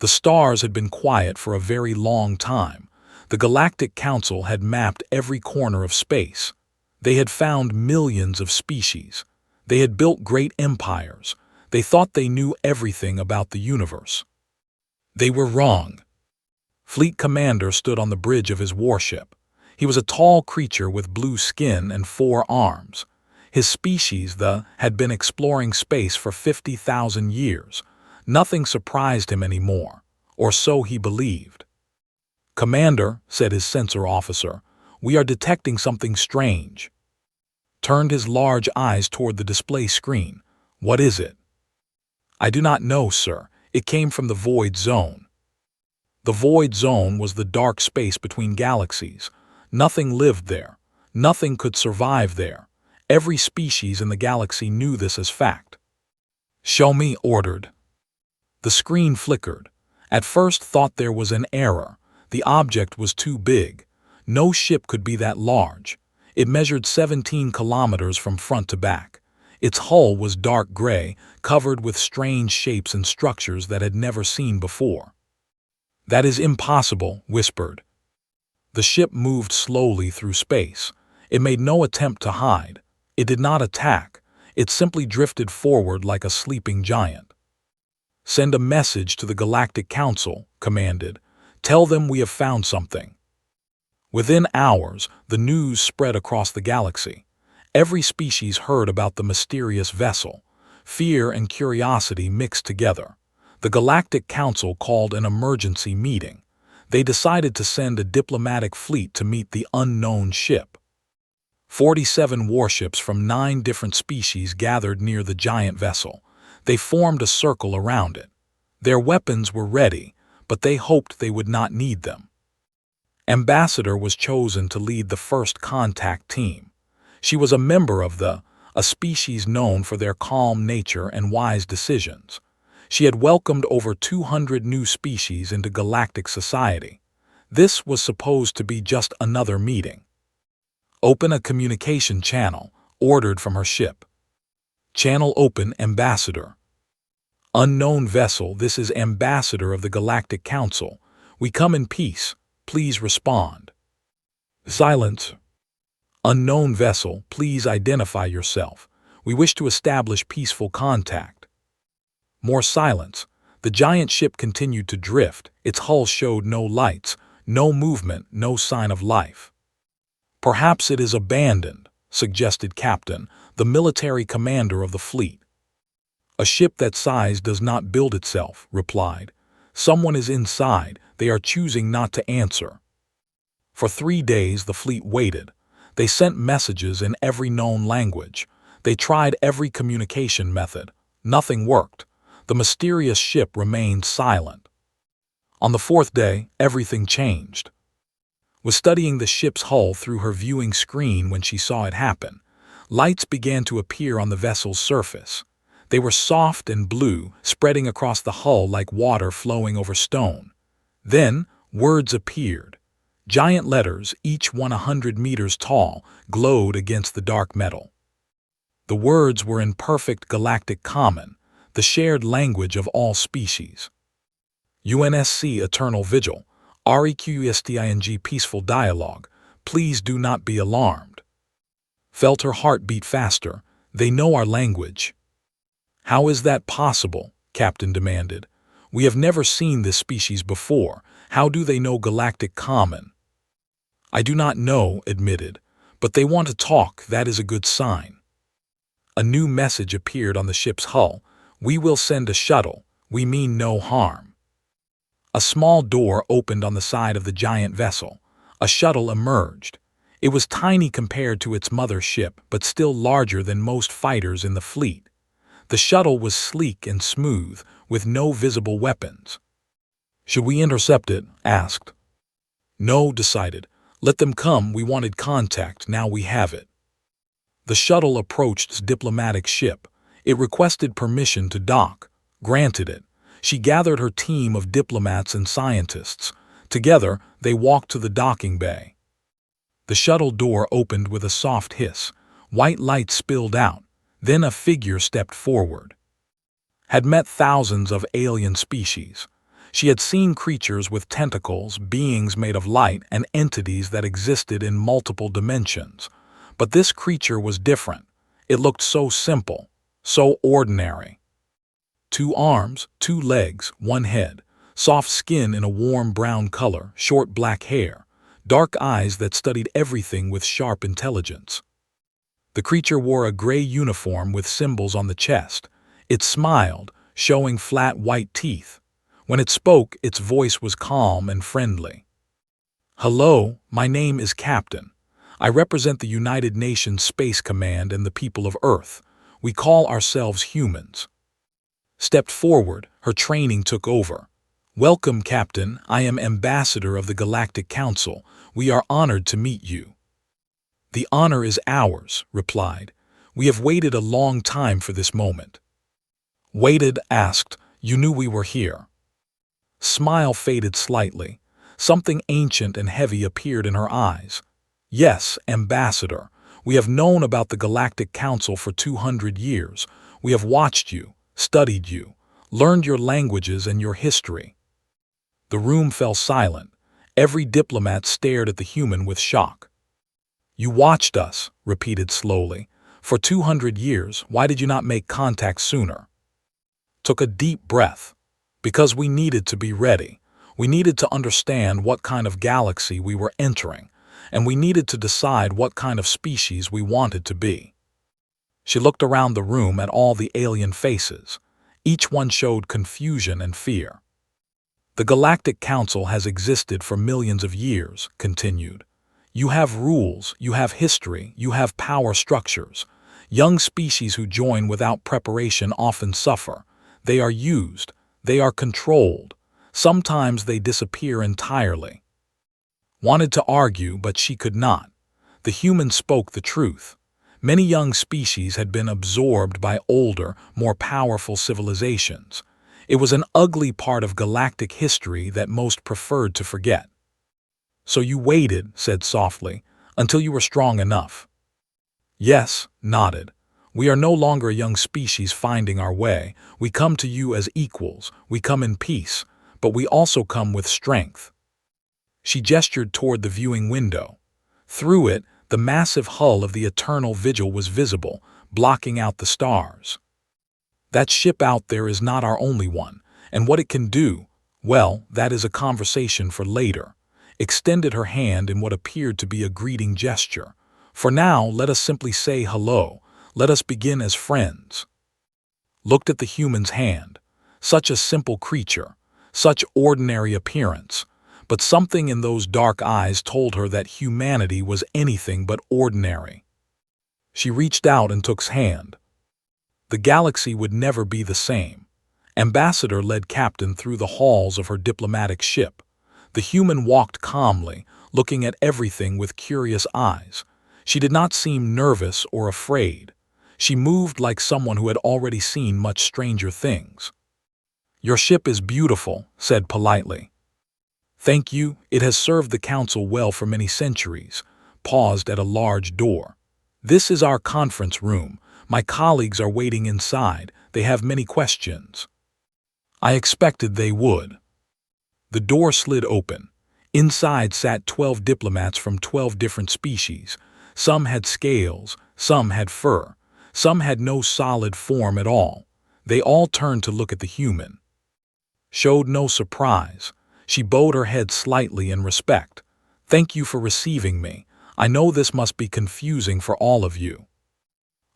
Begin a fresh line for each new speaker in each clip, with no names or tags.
The stars had been quiet for a very long time. The Galactic Council had mapped every corner of space. They had found millions of species. They had built great empires. They thought they knew everything about the universe. They were wrong. Fleet Commander stood on the bridge of his warship. He was a tall creature with blue skin and 4 arms. His species, had been exploring space for 50,000 years. Nothing surprised him anymore, or so he believed. "Commander," said his sensor officer, "we are detecting something strange." Turned his large eyes toward the display screen. "What is it?" "I do not know, sir. It came from the Void Zone." The Void Zone was the dark space between galaxies. Nothing lived there. Nothing could survive there. Every species in the galaxy knew this as fact. "Show me," ordered. The screen flickered. At first thought there was an error. The object was too big. No ship could be that large. It measured 17 kilometers from front to back. Its hull was dark gray, covered with strange shapes and structures that had never seen before. "That is impossible," whispered. The ship moved slowly through space. It made no attempt to hide. It did not attack. It simply drifted forward like a sleeping giant. "Send a message to the Galactic Council," commanded. "Tell them we have found something." Within hours, the news spread across the galaxy. Every species heard about the mysterious vessel. Fear and curiosity mixed together. The Galactic Council called an emergency meeting. They decided to send a diplomatic fleet to meet the unknown ship. 47 warships from 9 different species gathered near the giant vessel. They formed a circle around it. Their weapons were ready, but they hoped they would not need them. Ambassador was chosen to lead the first contact team. She was a member of a species known for their calm nature and wise decisions. She had welcomed over 200 new species into galactic society. This was supposed to be just another meeting. "Open a communication channel," ordered from her ship. "Channel open, Ambassador." "Unknown vessel, this is Ambassador of the Galactic Council. We come in peace. Please respond." "Silence." "Unknown vessel, please identify yourself. We wish to establish peaceful contact." More silence. The giant ship continued to drift. Its hull showed no lights, no movement, no sign of life. "Perhaps it is abandoned," suggested Captain, the military commander of the fleet. "A ship that size does not build itself," replied. "Someone is inside. They are choosing not to answer." For 3 days the fleet waited. They sent messages in every known language. They tried every communication method. Nothing worked. The mysterious ship remained silent. On the 4th day, everything changed. Was studying the ship's hull through her viewing screen when she saw it happen. Lights began to appear on the vessel's surface. They were soft and blue, spreading across the hull like water flowing over stone. Then, words appeared. Giant letters, each 100 meters tall, glowed against the dark metal. The words were in perfect galactic common, the shared language of all species. UNSC Eternal Vigil, REQUESTING Peaceful Dialogue, please do not be alarmed. Felt her heart beat faster. They know our language. "How is that possible?" Captain demanded. "We have never seen this species before. How do they know galactic common?" "I do not know," admitted, "but they want to talk. That is a good sign." A new message appeared on the ship's hull. "We will send a shuttle. We mean no harm." A small door opened on the side of the giant vessel. A shuttle emerged. It was tiny compared to its mother ship, but still larger than most fighters in the fleet. The shuttle was sleek and smooth, with no visible weapons. "Should we intercept it?" asked. "No," decided. "Let them come. We wanted contact. Now we have it." The shuttle approached its diplomatic ship. It requested permission to dock. Granted it. She gathered her team of diplomats and scientists. Together, they walked to the docking bay. The shuttle door opened with a soft hiss. White light spilled out. Then a figure stepped forward. Had met thousands of alien species. She had seen creatures with tentacles, beings made of light, and entities that existed in multiple dimensions. But this creature was different. It looked so simple, so ordinary. 2 arms, 2 legs, 1 head, soft skin in a warm brown color, short black hair, dark eyes that studied everything with sharp intelligence. The creature wore a gray uniform with symbols on the chest. It smiled, showing flat white teeth. When it spoke, its voice was calm and friendly. "Hello, my name is Captain. I represent the United Nations Space Command and the people of Earth. We call ourselves humans." Stepped forward, her training took over. "Welcome, Captain. I am Ambassador of the Galactic Council. We are honored to meet you." "The honor is ours," replied. "We have waited a long time for this moment." "Waited?" asked. "You knew we were here." Smile faded slightly. Something ancient and heavy appeared in her eyes. "Yes, Ambassador. We have known about the Galactic Council for 200 years. We have watched you, studied you, learned your languages and your history." The room fell silent. Every diplomat stared at the human with shock. "You watched us," repeated slowly. "For 200 years, why did you not make contact sooner?" Took a deep breath. "Because we needed to be ready. We needed to understand what kind of galaxy we were entering, and we needed to decide what kind of species we wanted to be." She looked around the room at all the alien faces. Each one showed confusion and fear. "The Galactic Council has existed for millions of years," continued. "You have rules, you have history, you have power structures. Young species who join without preparation often suffer. They are used, they are controlled. Sometimes they disappear entirely." Wanted to argue, but she could not. The human spoke the truth. Many young species had been absorbed by older, more powerful civilizations. It was an ugly part of galactic history that most preferred to forget. "So you waited," said softly, "until you were strong enough." "Yes," nodded. "We are no longer a young species finding our way. We come to you as equals. We come in peace, but we also come with strength." She gestured toward the viewing window. Through it, the massive hull of the Eternal Vigil was visible, blocking out the stars. "That ship out there is not our only one, and what it can do, well, that is a conversation for later." Extended her hand in what appeared to be a greeting gesture. "For now, let us simply say hello. Let us begin as friends." Looked at the human's hand. Such a simple creature, such ordinary appearance, but something in those dark eyes told her that humanity was anything but ordinary. She reached out and took his hand. The galaxy would never be the same. Ambassador led Captain through the halls of her diplomatic ship. The human walked calmly, looking at everything with curious eyes. She did not seem nervous or afraid. She moved like someone who had already seen much stranger things. "Your ship is beautiful," said politely. "Thank you, it has served the council well for many centuries." Paused at a large door. "This is our conference room. My colleagues are waiting inside. They have many questions." I expected they would. The door slid open. Inside sat 12 diplomats from 12 different species. Some had scales, some had fur, some had no solid form at all. They all turned to look at the human. Showed no surprise. She bowed her head slightly in respect. "Thank you for receiving me. I know this must be confusing for all of you."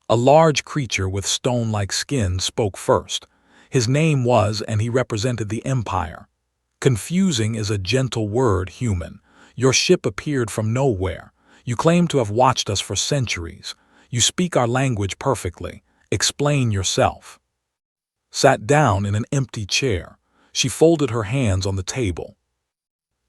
A large creature with stone-like skin spoke first. His name was, and he represented the Empire. "Confusing is a gentle word, human. Your ship appeared from nowhere. You claim to have watched us for centuries. You speak our language perfectly. Explain yourself." Sat down in an empty chair. She folded her hands on the table.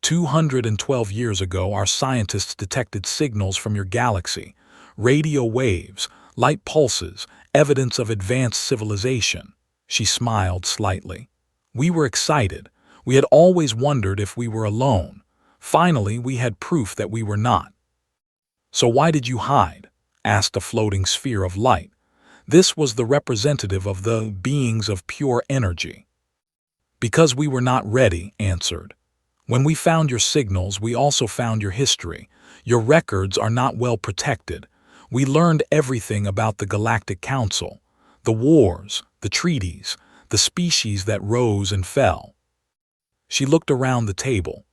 212 years ago, our scientists detected signals from your galaxy. Radio waves, light pulses, evidence of advanced civilization. She smiled slightly. "We were excited. We had always wondered if we were alone. Finally, we had proof that we were not." "So why did you hide?" asked a floating sphere of light. This was the representative of the beings of pure energy. Because we were not ready, answered. When we found your signals, we also found your history. Your records are not well protected. We learned everything about the Galactic Council, the wars, the treaties, the species that rose and fell. She looked around the table.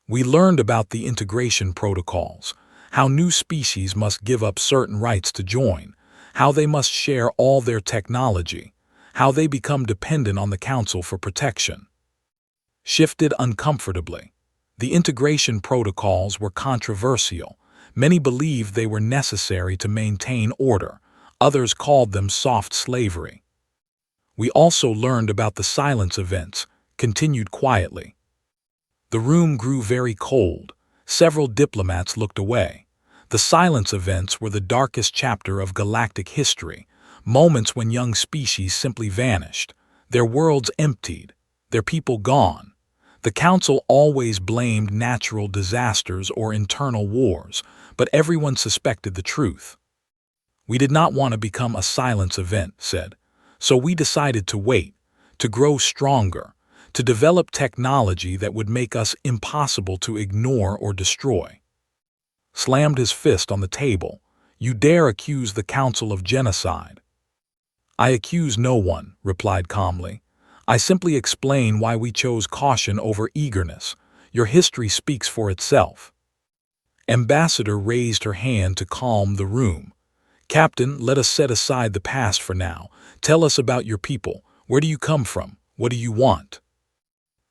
We learned about the integration protocols, how new species must give up certain rights to join, how they must share all their technology, how they become dependent on the Council for protection. Shifted uncomfortably. The integration protocols were controversial. Many believed they were necessary to maintain order. Others called them soft slavery. We also learned about the silence events, continued quietly. The room grew very cold. Several diplomats looked away. The silence events were the darkest chapter of galactic history, moments when young species simply vanished, their worlds emptied, their people gone. The Council always blamed natural disasters or internal wars, but everyone suspected the truth. We did not want to become a silence event, said, so we decided to wait, to grow stronger, to develop technology that would make us impossible to ignore or destroy. Slammed his fist on the table. You dare accuse the Council of genocide? I accuse no one, replied calmly. I simply explain why we chose caution over eagerness. Your history speaks for itself. Ambassador raised her hand to calm the room. Captain, let us set aside the past for now. Tell us about your people. Where do you come from? What do you want?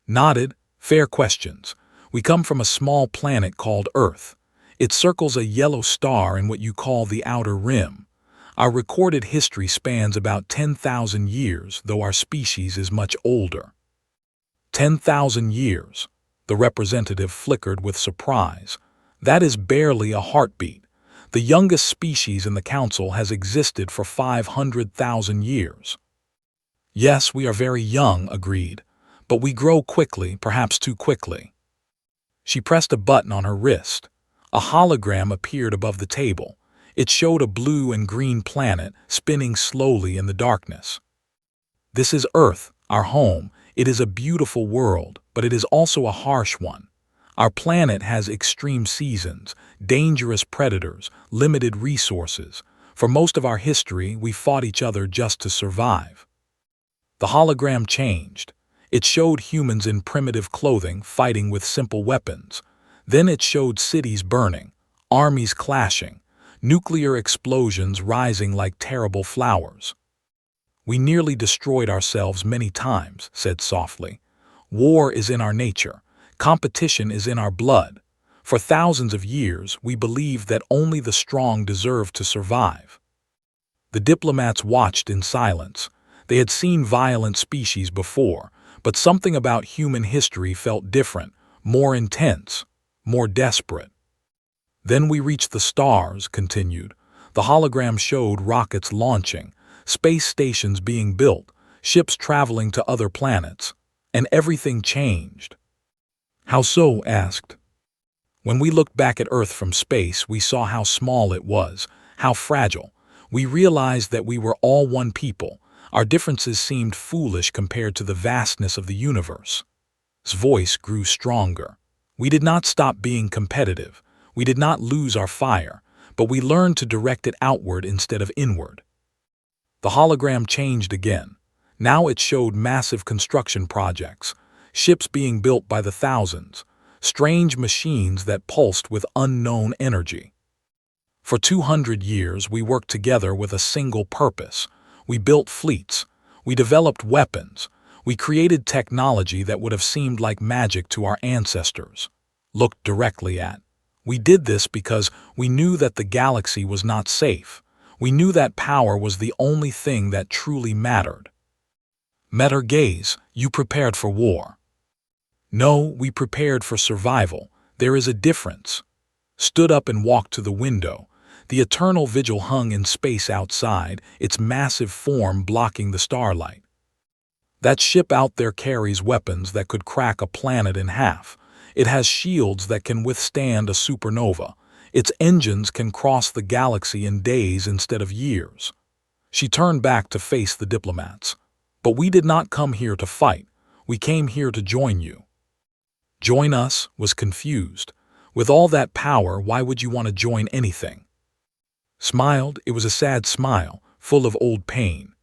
Nodded. Fair questions. We come from a small planet called Earth. It circles a yellow star in what you call the outer rim. Our recorded history spans about 10,000 years, though our species is much older. 10,000 years. The representative flickered with surprise. That is barely a heartbeat. The youngest species in the Council has existed for 500,000 years. Yes, we are very young, agreed, but we grow quickly, perhaps too quickly. She pressed a button on her wrist. A hologram appeared above the table. It showed a blue and green planet spinning slowly in the darkness. This is Earth, our home. It is a beautiful world, but it is also a harsh one. Our planet has extreme seasons, dangerous predators, limited resources. For most of our history, we fought each other just to survive. The hologram changed. It showed humans in primitive clothing fighting with simple weapons. Then it showed cities burning, armies clashing, nuclear explosions rising like terrible flowers. We nearly destroyed ourselves many times, said softly. War is in our nature. Competition is in our blood. For thousands of years, we believed that only the strong deserved to survive. The diplomats watched in silence. They had seen violent species before, but something about human history felt different, more intense, more desperate. Then we reached the stars, continued. The hologram showed rockets launching, space stations being built, ships traveling to other planets, and everything changed. How so? Asked. When we looked back at Earth from space, we saw how small it was, how fragile. We realized that we were all one people. Our differences seemed foolish compared to the vastness of the universe. His voice grew stronger. We did not stop being competitive. We did not lose our fire, but we learned to direct it outward instead of inward. The hologram changed again. Now it showed massive construction projects, ships being built by the thousands, strange machines that pulsed with unknown energy. For 200 years, we worked together with a single purpose. We built fleets. We developed weapons. We created technology that would have seemed like magic to our ancestors. Looked directly at. We did this because we knew that the galaxy was not safe. We knew that power was the only thing that truly mattered. Met her gaze. You prepared for war. No, we prepared for survival. There is a difference. Stood up and walked to the window. The eternal vigil hung in space outside, its massive form blocking the starlight. That ship out there carries weapons that could crack a planet in half. It has shields that can withstand a supernova. Its engines can cross the galaxy in days instead of years. She turned back to face the diplomats. But we did not come here to fight. We came here to join you." "Join us?" was confused. "With all that power, why would you want to join anything?" Smiled, it was a sad smile, full of old pain.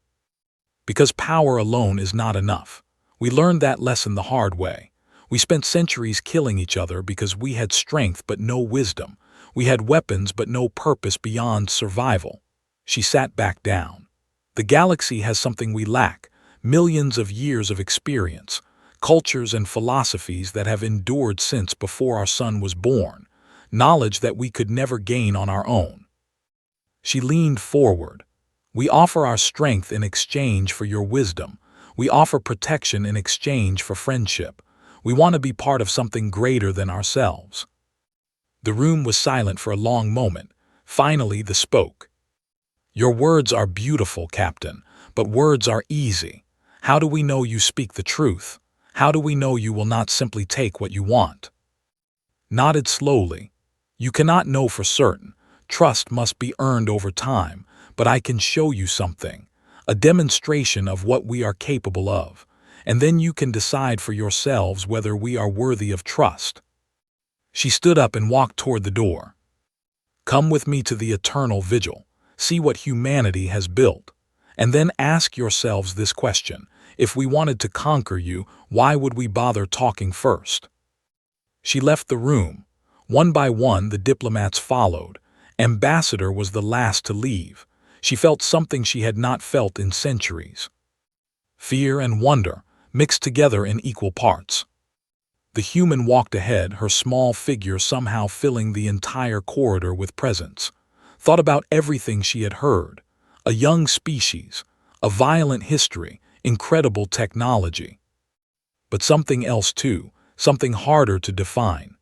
"Because power alone is not enough. We learned that lesson the hard way. We spent centuries killing each other because we had strength but no wisdom. We had weapons but no purpose beyond survival." She sat back down. "The galaxy has something we lack, millions of years of experience, cultures and philosophies that have endured since before our sun was born, knowledge that we could never gain on our own." She leaned forward. "We offer our strength in exchange for your wisdom. We offer protection in exchange for friendship. We want to be part of something greater than ourselves." The room was silent for a long moment. Finally, they spoke. "Your words are beautiful, Captain, but words are easy. How do we know you speak the truth? How do we know you will not simply take what you want?" Nodded slowly. "You cannot know for certain. Trust must be earned over time, but I can show you something, a demonstration of what we are capable of, and then you can decide for yourselves whether we are worthy of trust." She stood up and walked toward the door. "Come with me to the eternal vigil. See what humanity has built. And then ask yourselves this question: if we wanted to conquer you, why would we bother talking first?" She left the room. One by one, the diplomats followed. Ambassador was the last to leave. She felt something she had not felt in centuries. Fear and wonder, mixed together in equal parts. The human walked ahead, her small figure somehow filling the entire corridor with presence. Thought about everything she had heard. A young species, a violent history, incredible technology. But something else too, something harder to define.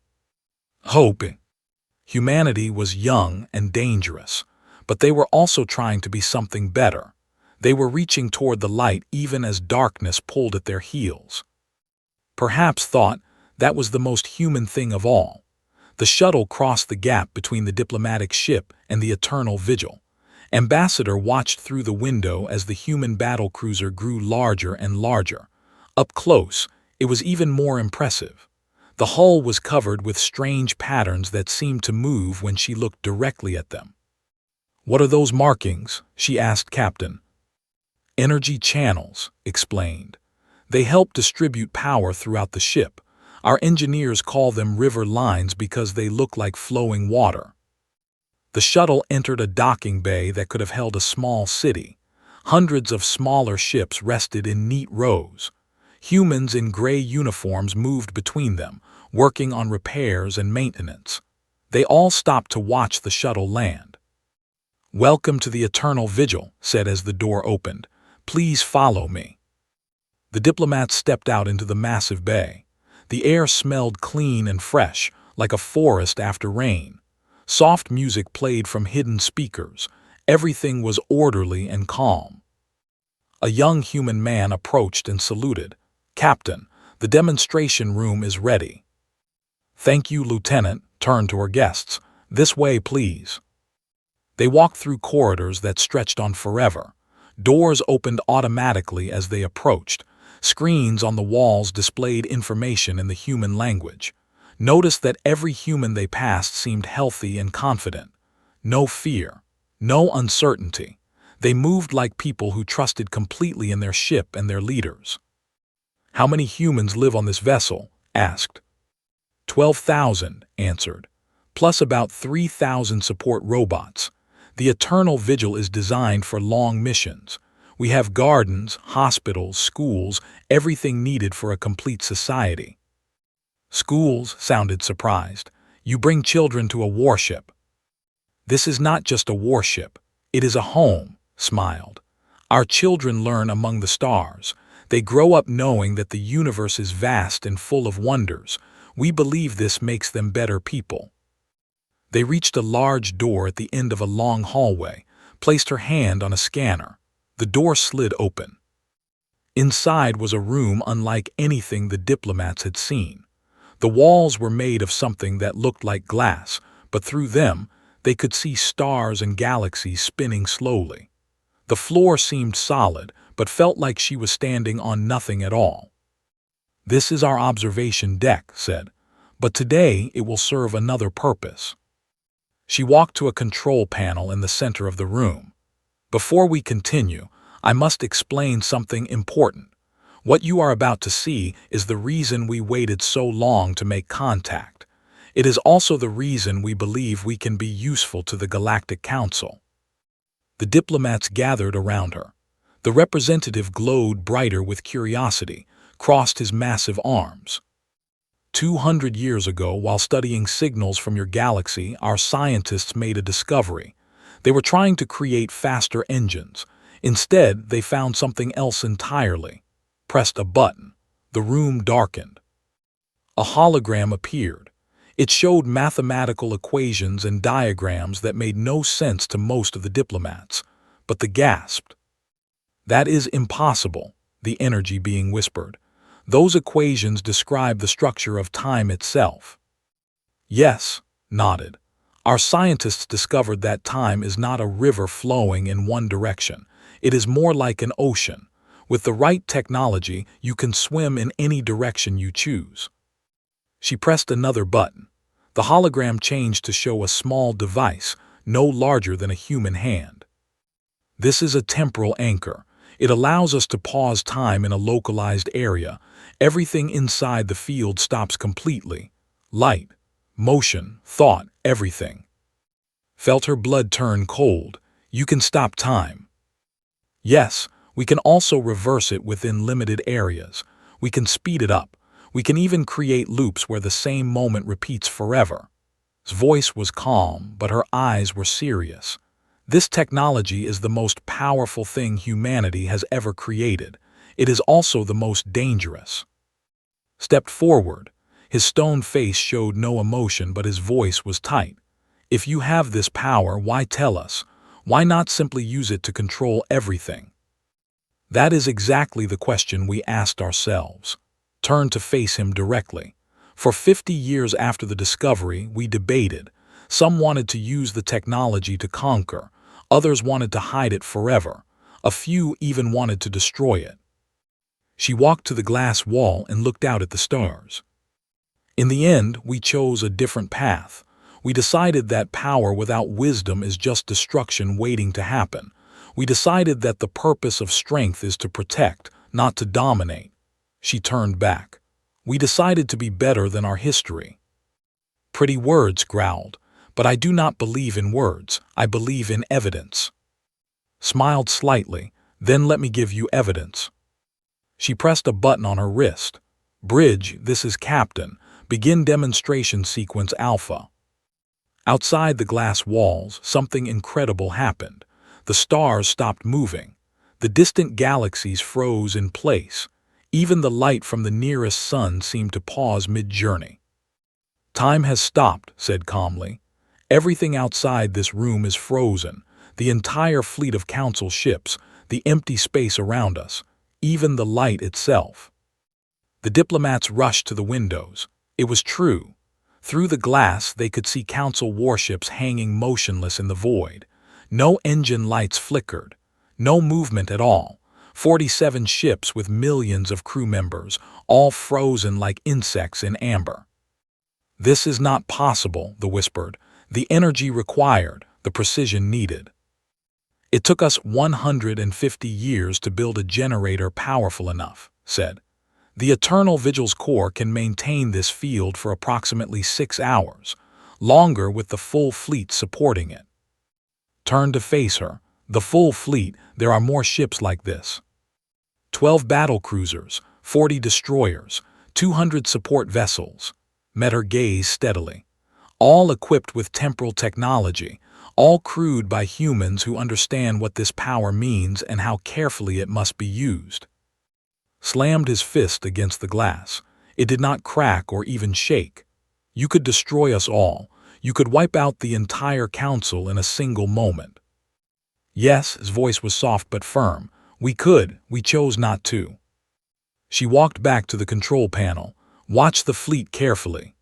Hope. Humanity was young and dangerous, but they were also trying to be something better. They were reaching toward the light even as darkness pulled at their heels. Perhaps thought that was the most human thing of all. The shuttle crossed the gap between the diplomatic ship and the eternal vigil. Ambassador watched through the window as the human battlecruiser grew larger and larger. Up close, it was even more impressive. The hull was covered with strange patterns that seemed to move when she looked directly at them. "What are those markings?" she asked Captain. "Energy channels," explained. "They help distribute power throughout the ship. Our engineers call them river lines because they look like flowing water." The shuttle entered a docking bay that could have held a small city. Hundreds of smaller ships rested in neat rows. Humans in gray uniforms moved between them, working on repairs and maintenance. They all stopped to watch the shuttle land. "Welcome to the Eternal Vigil," said as the door opened. "Please follow me." The diplomats stepped out into the massive bay. The air smelled clean and fresh, like a forest after rain. Soft music played from hidden speakers. Everything was orderly and calm. A young human man approached and saluted. "Captain, the demonstration room is ready." "Thank you, Lieutenant," turned to her guests. "This way, please." They walked through corridors that stretched on forever. Doors opened automatically as they approached. Screens on the walls displayed information in the human language. Notice that every human they passed seemed healthy and confident. No fear, no uncertainty. They moved like people who trusted completely in their ship and their leaders. "How many humans live on this vessel?" asked. 12,000, answered, plus about 3,000 support robots. The Eternal Vigil is designed for long missions. We have gardens, hospitals, schools, everything needed for a complete society. "Schools?" sounded surprised. "You bring children to a warship." "This is not just a warship. It is a home," smiled. "Our children learn among the stars. They grow up knowing that the universe is vast and full of wonders. We believe this makes them better people." They reached a large door at the end of a long hallway, placed her hand on a scanner. The door slid open. Inside was a room unlike anything the diplomats had seen. The walls were made of something that looked like glass, but through them, they could see stars and galaxies spinning slowly. The floor seemed solid, but felt like she was standing on nothing at all. "This is our observation deck," said, "but today it will serve another purpose." She walked to a control panel in the center of the room. "Before we continue, I must explain something important. What you are about to see is the reason we waited so long to make contact. It is also the reason we believe we can be useful to the Galactic Council." The diplomats gathered around her. The representative glowed brighter with curiosity, crossed his massive arms. 200 years ago, while studying signals from your galaxy, our scientists made a discovery. They were trying to create faster engines. Instead, they found something else entirely. Pressed a button. The room darkened. A hologram appeared. It showed mathematical equations and diagrams that made no sense to most of the diplomats, but they gasped. "That is impossible," the energy being whispered. "Those equations describe the structure of time itself." "Yes," nodded. "Our scientists discovered that time is not a river flowing in one direction. It is more like an ocean. With the right technology, you can swim in any direction you choose." She pressed another button. The hologram changed to show a small device, no larger than a human hand. "This is a temporal anchor. It allows us to pause time in a localized area. Everything inside the field stops completely. Light, motion, thought, everything." Felt her blood turn cold. "You can stop time." "Yes, we can also reverse it within limited areas. We can speed it up. We can even create loops where the same moment repeats forever." His voice was calm, but her eyes were serious. "This technology is the most powerful thing humanity has ever created. It is also the most dangerous." Stepped forward. His stone face showed no emotion, but his voice was tight. "If you have this power, why tell us? Why not simply use it to control everything?" "That is exactly the question we asked ourselves." Turned to face him directly. "For 50 years after the discovery, we debated. Some wanted to use the technology to conquer. Others wanted to hide it forever. A few even wanted to destroy it." She walked to the glass wall and looked out at the stars. "In the end, we chose a different path. We decided that power without wisdom is just destruction waiting to happen. We decided that the purpose of strength is to protect, not to dominate." She turned back. "We decided to be better than our history." "Pretty words," growled, "but I do not believe in words. I believe in evidence." Smiled slightly. "Then let me give you evidence." She pressed a button on her wrist. "Bridge, this is Captain. Begin demonstration sequence Alpha." Outside the glass walls, something incredible happened. The stars stopped moving. The distant galaxies froze in place. Even the light from the nearest sun seemed to pause mid-journey. "Time has stopped," said calmly. "Everything outside this room is frozen. The entire fleet of council ships, the empty space around us, even the light itself." The diplomats rushed to the windows. It was true. Through the glass, they could see council warships hanging motionless in the void. No engine lights flickered. No movement at all. 47 ships with millions of crew members, all frozen like insects in amber. "This is not possible," they whispered. "The energy required, the precision needed." "It took us 150 years to build a generator powerful enough," said. "The Eternal Vigil's core can maintain this field for approximately 6 hours, longer with the full fleet supporting it." Turned to face her. "The full fleet, there are more ships like this. 12 battlecruisers, 40 destroyers, 200 support vessels." Met her gaze steadily. "All equipped with temporal technology, all crewed by humans who understand what this power means and how carefully it must be used." Slammed his fist against the glass. It did not crack or even shake. "You could destroy us all. You could wipe out the entire council in a single moment." "Yes," his voice was soft but firm. "We could. We chose not to." She walked back to the control panel. "Watch the fleet carefully."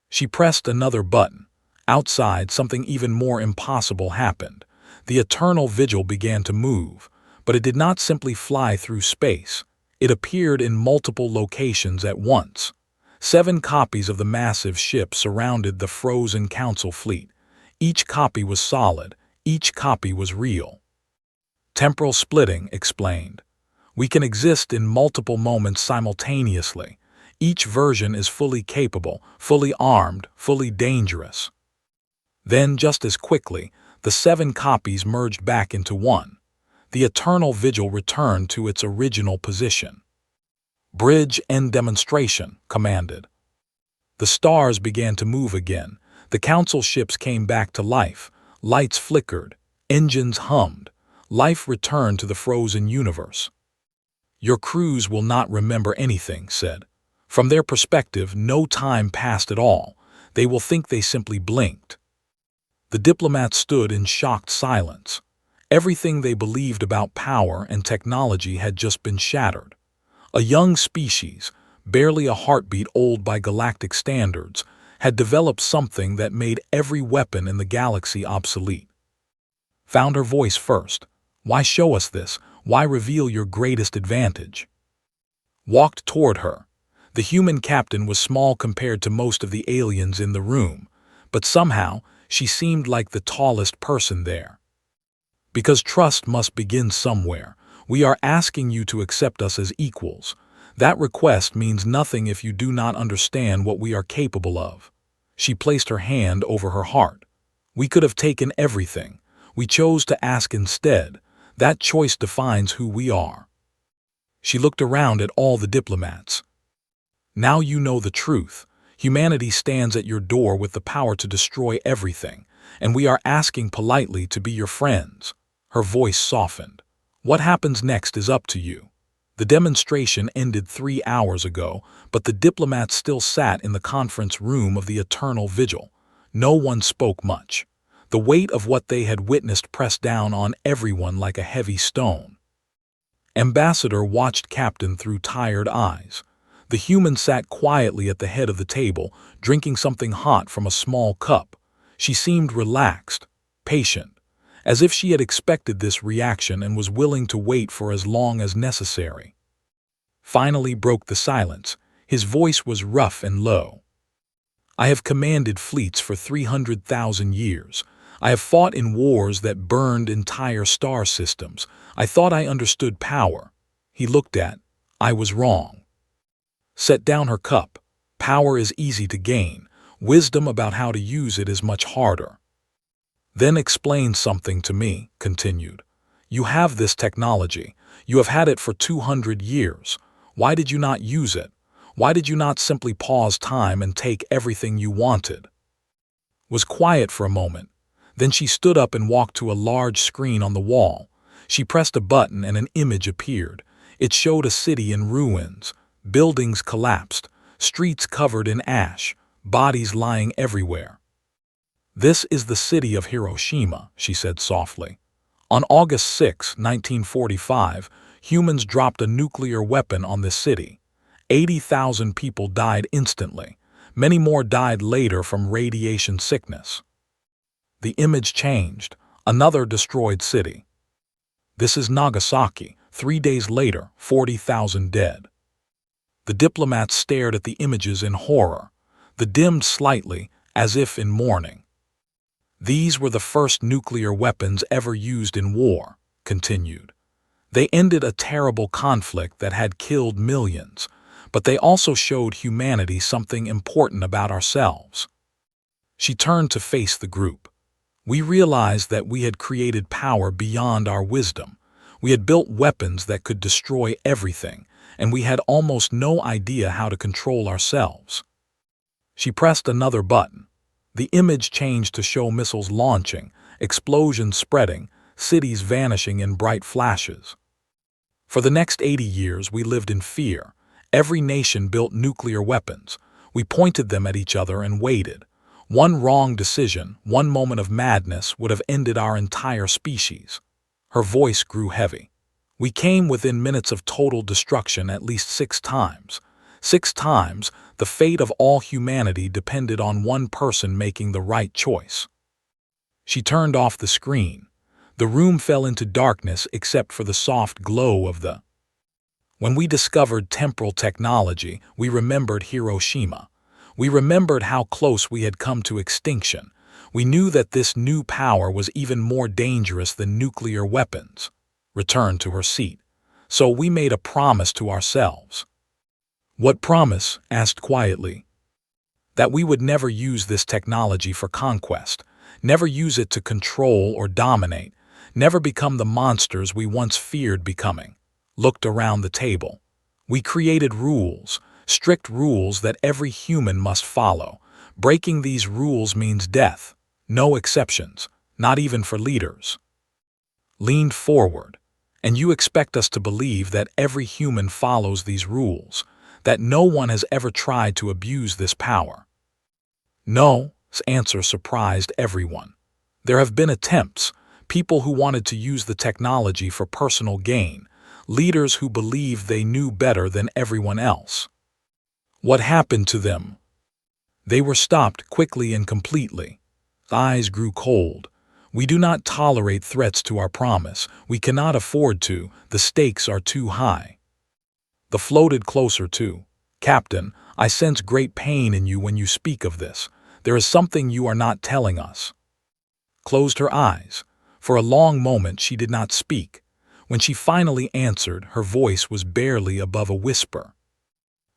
She pressed another button. Outside, something even more impossible happened. The Eternal Vigil began to move, but it did not simply fly through space. It appeared in multiple locations at once. 7 copies of the massive ship surrounded the frozen Council fleet. Each copy was solid. Each copy was real. Temporal splitting explained. We can exist in multiple moments simultaneously. Each version is fully capable, fully armed, fully dangerous. Then, just as quickly, the 7 copies merged back into one. The Eternal Vigil returned to its original position. Bridge end demonstration, commanded. The stars began to move again. The Council ships came back to life. Lights flickered. Engines hummed. Life returned to the frozen universe. Your crews will not remember anything, said. From their perspective, no time passed at all. They will think they simply blinked. The diplomats stood in shocked silence. Everything they believed about power and technology had just been shattered. A young species, barely a heartbeat old by galactic standards, had developed something that made every weapon in the galaxy obsolete. Found her voice first. Why show us this? Why reveal your greatest advantage? Walked toward her. The human captain was small compared to most of the aliens in the room, but somehow she seemed like the tallest person there. Because trust must begin somewhere, we are asking you to accept us as equals. That request means nothing if you do not understand what we are capable of. She placed her hand over her heart. We could have taken everything. We chose to ask instead. That choice defines who we are. She looked around at all the diplomats. Now you know the truth. Humanity stands at your door with the power to destroy everything, and we are asking politely to be your friends. Her voice softened. What happens next is up to you. The demonstration ended 3 hours ago, but the diplomats still sat in the conference room of the Eternal Vigil. No one spoke much. The weight of what they had witnessed pressed down on everyone like a heavy stone. Ambassador watched Captain through tired eyes. The human sat quietly at the head of the table, drinking something hot from a small cup. She seemed relaxed, patient, as if she had expected this reaction and was willing to wait for as long as necessary. Finally broke the silence. His voice was rough and low. I have commanded fleets for 300,000 years. I have fought in wars that burned entire star systems. I thought I understood power. He looked at. I was wrong. Set down her cup. Power is easy to gain. Wisdom about how to use it is much harder. Then explain something to me, continued. You have this technology. You have had it for 200 years. Why did you not use it? Why did you not simply pause time and take everything you wanted? Was quiet for a moment. Then she stood up and walked to a large screen on the wall. She pressed a button and an image appeared. It showed a city in ruins. Buildings collapsed. Streets covered in ash. Bodies lying everywhere. This is the city of Hiroshima, she said softly. On August 6, 1945, humans dropped a nuclear weapon on this city. 80,000 people died instantly. Many more died later from radiation sickness. The image changed. Another destroyed city. This is Nagasaki. 3 days later, 40,000 dead. The diplomats stared at the images in horror. The dimmed slightly, as if in mourning. These were the first nuclear weapons ever used in war, continued. They ended a terrible conflict that had killed millions, but they also showed humanity something important about ourselves. She turned to face the group. We realized that we had created power beyond our wisdom. We had built weapons that could destroy everything, and we had almost no idea how to control ourselves. She pressed another button. The image changed to show missiles launching, explosions spreading, cities vanishing in bright flashes. For the next 80 years, we lived in fear. Every nation built nuclear weapons. We pointed them at each other and waited. One wrong decision, one moment of madness would have ended our entire species. Her voice grew heavy. We came within minutes of total destruction at least 6 times. 6 times, the fate of all humanity depended on one person making the right choice. She turned off the screen. The room fell into darkness except for the soft glow of the When we discovered temporal technology, we remembered Hiroshima. We remembered how close we had come to extinction. We knew that this new power was even more dangerous than nuclear weapons. Returned to her seat. So we made a promise to ourselves. What promise? Asked quietly. That we would never use this technology for conquest, never use it to control or dominate, never become the monsters we once feared becoming. Looked around the table. We created rules, strict rules that every human must follow. Breaking these rules means death. No exceptions, not even for leaders. Leaned forward. And you expect us to believe that every human follows these rules, that no one has ever tried to abuse this power. No, answer surprised everyone. There have been attempts, people who wanted to use the technology for personal gain, leaders who believed they knew better than everyone else. What happened to them? They were stopped quickly and completely. Eyes grew cold. We do not tolerate threats to our promise. We cannot afford to. The stakes are too high. The floated closer too. Captain, I sense great pain in you when you speak of this. There is something you are not telling us. Closed her eyes. For a long moment she did not speak. When she finally answered, her voice was barely above a whisper.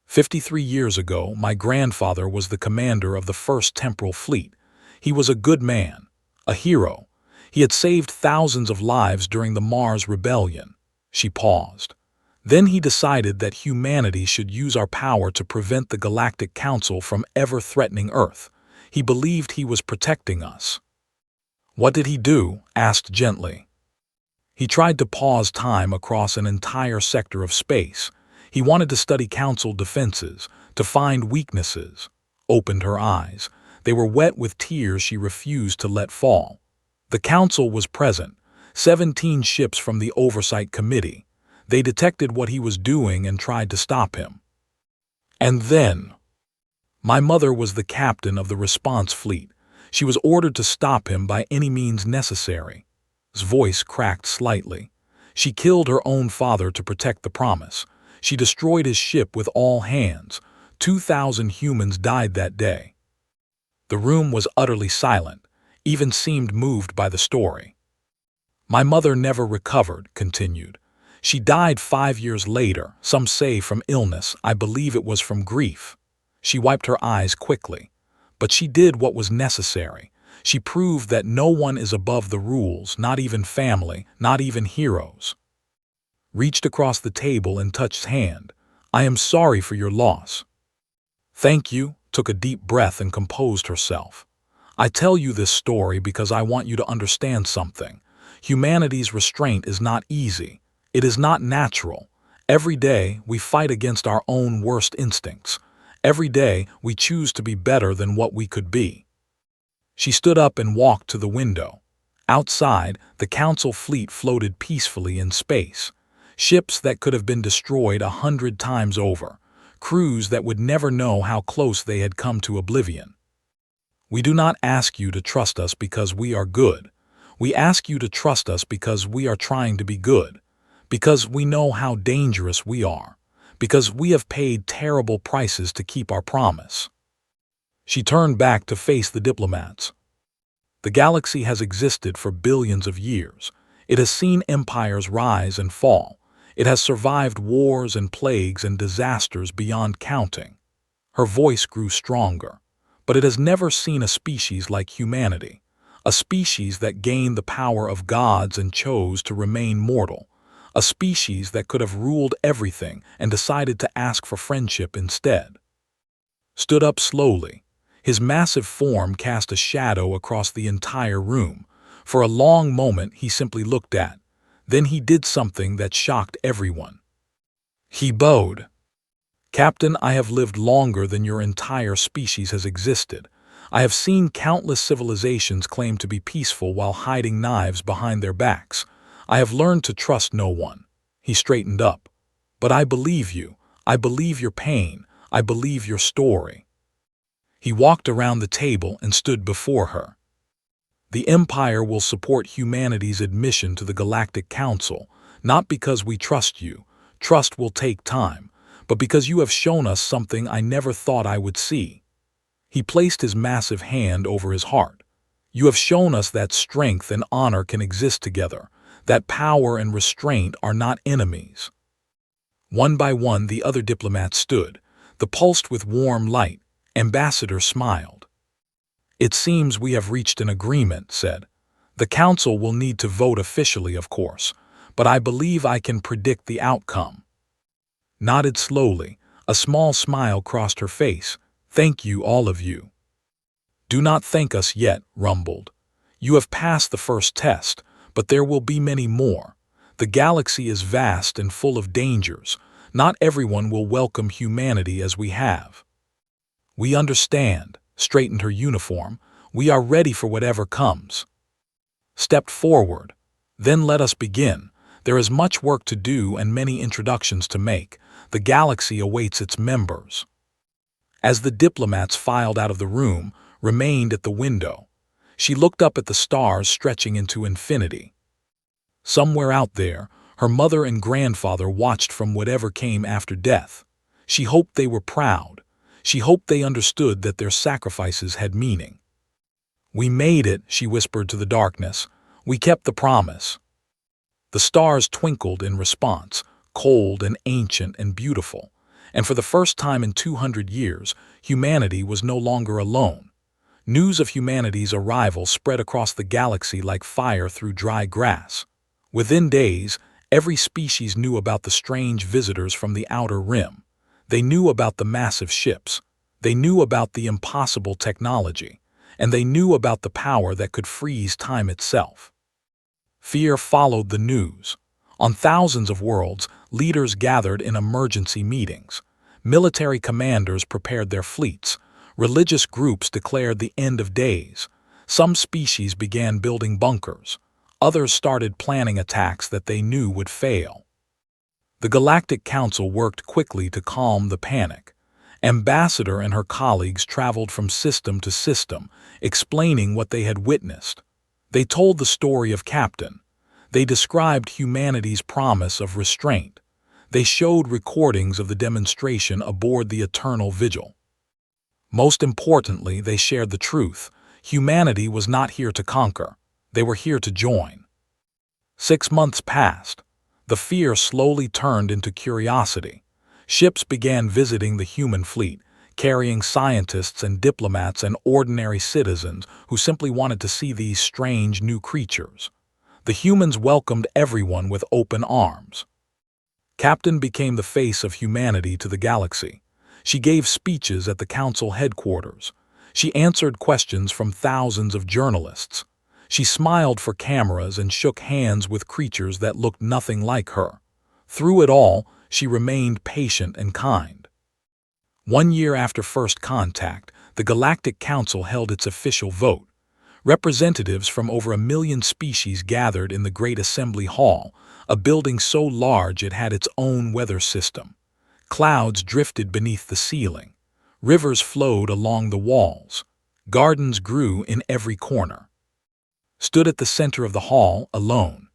53 years ago, my grandfather was the commander of the First Temporal Fleet. He was a good man, a hero. He had saved thousands of lives during the Mars Rebellion. She paused. Then he decided that humanity should use our power to prevent the Galactic Council from ever threatening Earth. He believed he was protecting us. What did he do? Asked gently. He tried to pause time across an entire sector of space. He wanted to study Council defenses, to find weaknesses. Opened her eyes. They were wet with tears she refused to let fall. The Council was present, 17 ships from the Oversight Committee. They detected what he was doing and tried to stop him. And then, my mother was the captain of the response fleet. She was ordered to stop him by any means necessary. His voice cracked slightly. She killed her own father to protect the promise. She destroyed his ship with all hands. 2,000 humans died that day. The room was utterly silent, even seemed moved by the story. My mother never recovered, continued. She died 5 years later, some say from illness, I believe it was from grief. She wiped her eyes quickly. But she did what was necessary. She proved that no one is above the rules, not even family, not even heroes. Reached across the table and touched his hand. I am sorry for your loss. Thank you, took a deep breath and composed herself. I tell you this story because I want you to understand something. Humanity's restraint is not easy. It is not natural. Every day we fight against our own worst instincts. Every day we choose to be better than what we could be. She stood up and walked to the window. Outside, the Council fleet floated peacefully in space. Ships that could have been destroyed 100 times over. Crews that would never know how close they had come to oblivion. We do not ask you to trust us because we are good. We ask you to trust us because we are trying to be good. Because we know how dangerous we are. Because we have paid terrible prices to keep our promise. She turned back to face the diplomats. The galaxy has existed for billions of years. It has seen empires rise and fall. It has survived wars and plagues and disasters beyond counting. Her voice grew stronger. But it has never seen a species like humanity. A species that gained the power of gods and chose to remain mortal. A species that could have ruled everything and decided to ask for friendship instead. Stood up slowly. His massive form cast a shadow across the entire room. For a long moment he simply looked at. Then he did something that shocked everyone. He bowed. Captain, I have lived longer than your entire species has existed. I have seen countless civilizations claim to be peaceful while hiding knives behind their backs. I have learned to trust no one. He straightened up. But I believe you. I believe your pain. I believe your story. He walked around the table and stood before her. The Empire will support humanity's admission to the Galactic Council, not because we trust you. Trust will take time, but because you have shown us something I never thought I would see." He placed his massive hand over his heart. "You have shown us that strength and honor can exist together, that power and restraint are not enemies." One by one, the other diplomats stood, the pulsed with warm light. Ambassador smiled. "It seems we have reached an agreement," said. "The council will need to vote officially, of course, but I believe I can predict the outcome." Nodded slowly, a small smile crossed her face. "Thank you, all of you." "Do not thank us yet," rumbled. "You have passed the first test, but there will be many more. The galaxy is vast and full of dangers. Not everyone will welcome humanity as we have." "We understand," straightened her uniform. "We are ready for whatever comes." Stepped forward. "Then let us begin. There is much work to do and many introductions to make. The galaxy awaits its members." As the diplomats filed out of the room, remained at the window, she looked up at the stars stretching into infinity. Somewhere out there, her mother and grandfather watched from whatever came after death. She hoped they were proud. She hoped they understood that their sacrifices had meaning. "We made it," she whispered to the darkness. "We kept the promise." The stars twinkled in response, cold and ancient and beautiful, and for the first time in 200 years, humanity was no longer alone. News of humanity's arrival spread across the galaxy like fire through dry grass. Within days, every species knew about the strange visitors from the outer rim. They knew about the massive ships. They knew about the impossible technology. And they knew about the power that could freeze time itself. Fear followed the news. On thousands of worlds, leaders gathered in emergency meetings. Military commanders prepared their fleets. Religious groups declared the end of days. Some species began building bunkers. Others started planning attacks that they knew would fail. The Galactic Council worked quickly to calm the panic. Ambassador and her colleagues traveled from system to system, explaining what they had witnessed. They told the story of Captain. They described humanity's promise of restraint. They showed recordings of the demonstration aboard the Eternal Vigil. Most importantly, they shared the truth. Humanity was not here to conquer. They were here to join. 6 months passed. The fear slowly turned into curiosity. Ships began visiting the human fleet, carrying scientists and diplomats and ordinary citizens who simply wanted to see these strange new creatures. The humans welcomed everyone with open arms. Captain became the face of humanity to the galaxy. She gave speeches at the council headquarters. She answered questions from thousands of journalists. She smiled for cameras and shook hands with creatures that looked nothing like her. Through it all, she remained patient and kind. 1 year after first contact, the Galactic Council held its official vote. Representatives from over 1 million species gathered in the Great Assembly Hall, a building so large it had its own weather system. Clouds drifted beneath the ceiling. Rivers flowed along the walls. Gardens grew in every corner. Stood at the center of the hall, alone.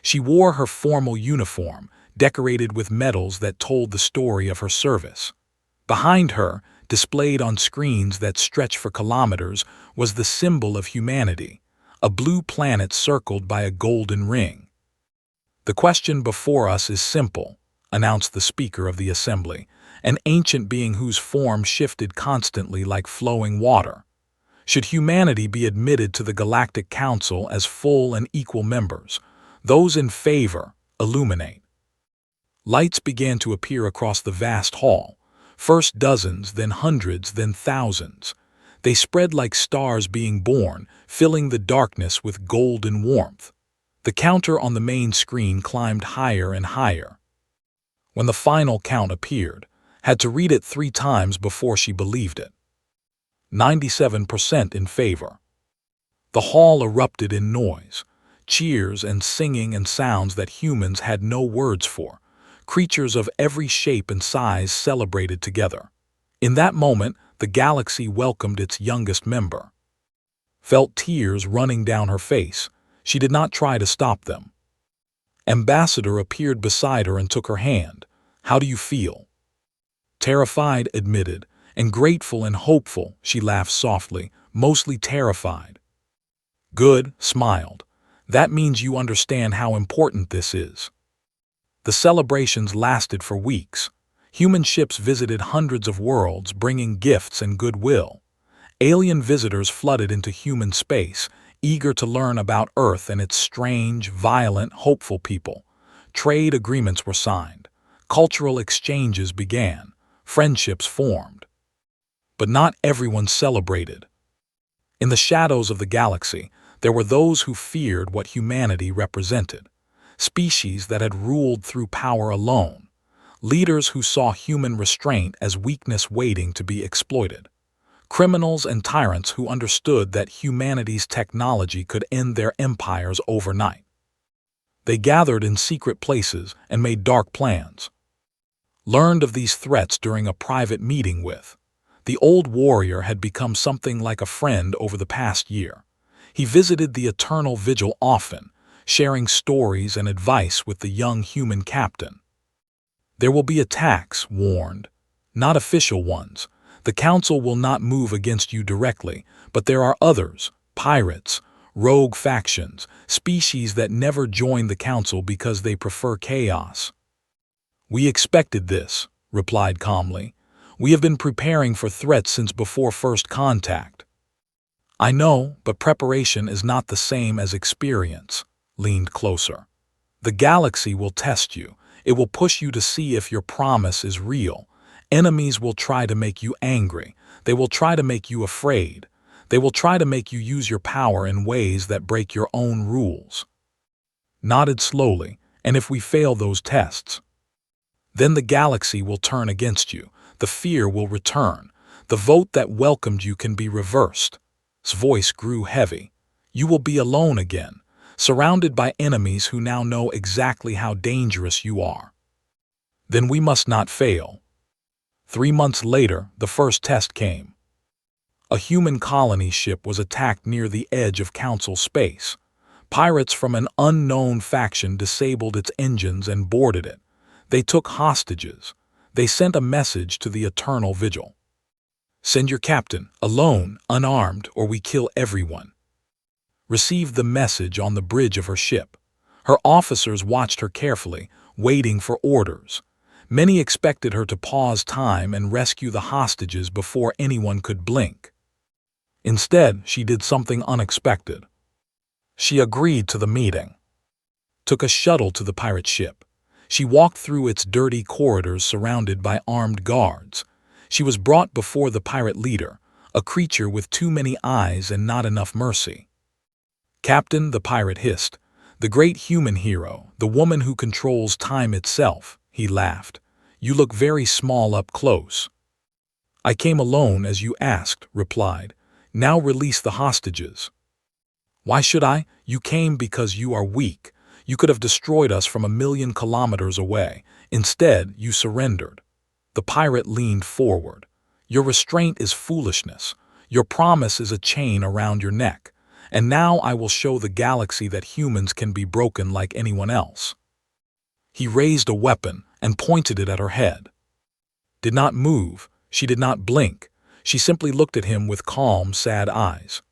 She wore her formal uniform, decorated with medals that told the story of her service. Behind her, displayed on screens that stretched for kilometers, was the symbol of humanity, a blue planet circled by a golden ring. "The question before us is simple," announced the Speaker of the Assembly, an ancient being whose form shifted constantly like flowing water. "Should humanity be admitted to the Galactic Council as full and equal members? Those in favor, illuminate." Lights began to appear across the vast hall, first dozens, then hundreds, then thousands. They spread like stars being born, filling the darkness with golden warmth. The counter on the main screen climbed higher and higher. When the final count appeared, had to read it 3 times before she believed it. 97% in favor. The hall erupted in noise, cheers and singing and sounds that humans had no words for. Creatures of every shape and size celebrated together. In that moment, the galaxy welcomed its youngest member. Felt tears running down her face. She did not try to stop them. Ambassador appeared beside her and took her hand. How do you feel?" "Terrified," admitted, "and grateful and hopeful," she laughed softly, "mostly terrified." "Good," smiled. "That means you understand how important this is." The celebrations lasted for weeks. Human ships visited hundreds of worlds, bringing gifts and goodwill. Alien visitors flooded into human space, eager to learn about Earth and its strange, violent, hopeful people. Trade agreements were signed. Cultural exchanges began. Friendships formed. But not everyone celebrated. In the shadows of the galaxy, there were those who feared what humanity represented. Species that had ruled through power alone. Leaders who saw human restraint as weakness waiting to be exploited. Criminals and tyrants who understood that humanity's technology could end their empires overnight. They gathered in secret places and made dark plans. Learned of these threats during a private meeting with. The old warrior had become something like a friend over the past year. He visited the Eternal Vigil often, sharing stories and advice with the young human captain. There will be attacks, warned. Not official ones. The Council will not move against you directly, but there are others, pirates, rogue factions, species that never join the Council because they prefer chaos. "We expected this," replied calmly. "We have been preparing for threats since before first contact." "I know, but preparation is not the same as experience," leaned closer. "The galaxy will test you. It will push you to see if your promise is real. Enemies will try to make you angry. They will try to make you afraid. They will try to make you use your power in ways that break your own rules." Nodded slowly. "And if we fail those tests? Then the galaxy will turn against you. The fear will return. The vote that welcomed you can be reversed." His voice grew heavy. "You will be alone again, surrounded by enemies who now know exactly how dangerous you are." "Then we must not fail." 3 months later, the first test came. A human colony ship was attacked near the edge of Council space. Pirates from an unknown faction disabled its engines and boarded it. They took hostages. They sent a message to the Eternal Vigil. "Send your captain, alone, unarmed, or we kill everyone." Received the message on the bridge of her ship. Her officers watched her carefully, waiting for orders. Many expected her to pause time and rescue the hostages before anyone could blink. Instead, she did something unexpected. She agreed to the meeting. Took a shuttle to the pirate ship. She walked through its dirty corridors surrounded by armed guards. She was brought before the pirate leader, a creature with too many eyes and not enough mercy. "Captain," the pirate hissed, "the great human hero, the woman who controls time itself," he laughed. "You look very small up close." "I came alone as you asked," replied. "Now release the hostages." "Why should I? You came because you are weak. You could have destroyed us from 1,000,000 kilometers away. Instead, you surrendered." The pirate leaned forward. "Your restraint is foolishness. Your promise is a chain around your neck. And now I will show the galaxy that humans can be broken like anyone else." He raised a weapon and pointed it at her head. Did not move. She did not blink. She simply looked at him with calm, sad eyes.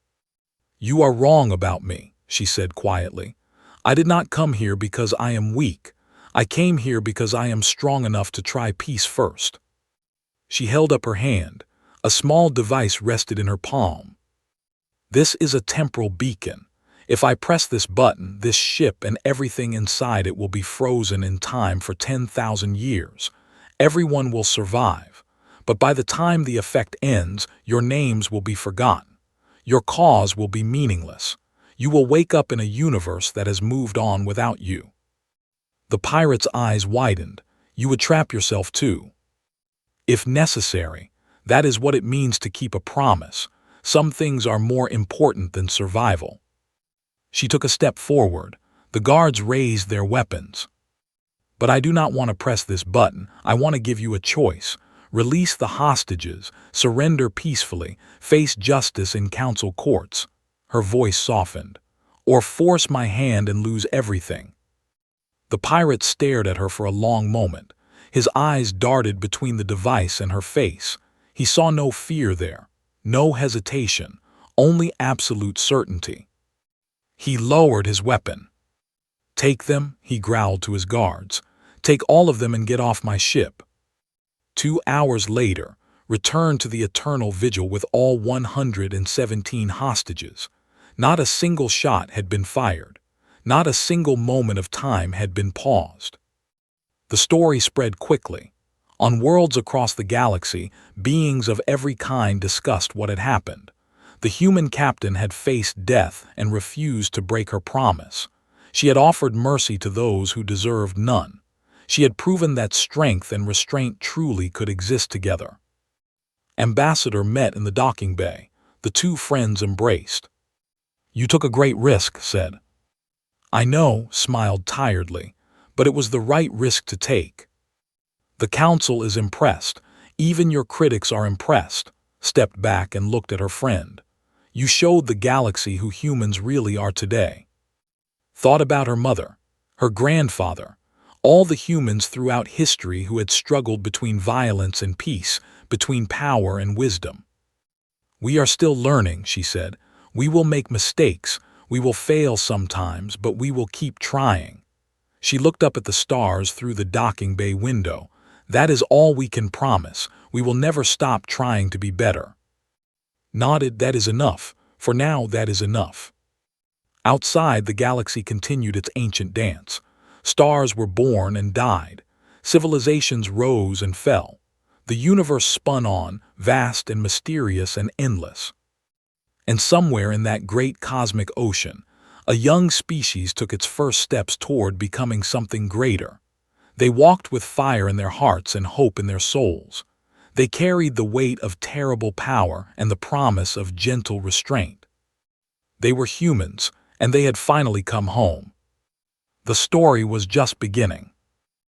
"You are wrong about me," she said quietly. "I did not come here because I am weak. I came here because I am strong enough to try peace first." She held up her hand. A small device rested in her palm. "This is a temporal beacon. If I press this button, this ship and everything inside it will be frozen in time for 10,000 years. Everyone will survive. But by the time the effect ends, your names will be forgotten. Your cause will be meaningless. You will wake up in a universe that has moved on without you." The pirate's eyes widened. "You would trap yourself too." "If necessary. That is what it means to keep a promise. Some things are more important than survival." She took a step forward. The guards raised their weapons. "But I do not want to press this button. I want to give you a choice. Release the hostages, surrender peacefully, face justice in council courts." Her voice softened. "Or force my hand and lose everything." The pirate stared at her for a long moment. His eyes darted between the device and her face. He saw no fear there, no hesitation, only absolute certainty. He lowered his weapon. "Take them," he growled to his guards. "Take all of them and get off my ship." 2 hours later, returned to the eternal vigil with all 117 hostages. Not a single shot had been fired. Not a single moment of time had been paused. The story spread quickly. On worlds across the galaxy, beings of every kind discussed what had happened. The human captain had faced death and refused to break her promise. She had offered mercy to those who deserved none. She had proven that strength and restraint truly could exist together. Ambassador met in the docking bay. The two friends embraced. "You took a great risk," said. "I know," smiled tiredly, "but it was the right risk to take." "The council is impressed. Even your critics are impressed." Stepped back and looked at her friend. "You showed the galaxy who humans really are today." Thought about her mother, her grandfather, all the humans throughout history who had struggled between violence and peace, between power and wisdom. "We are still learning," she said. "We will make mistakes, we will fail sometimes, but we will keep trying." She looked up at the stars through the docking bay window. "That is all we can promise. We will never stop trying to be better." Nodded. "That is enough. For now, that is enough." Outside, the galaxy continued its ancient dance. Stars were born and died. Civilizations rose and fell. The universe spun on, vast and mysterious and endless. And somewhere in that great cosmic ocean, a young species took its first steps toward becoming something greater. They walked with fire in their hearts and hope in their souls. They carried the weight of terrible power and the promise of gentle restraint. They were humans, and they had finally come home. The story was just beginning.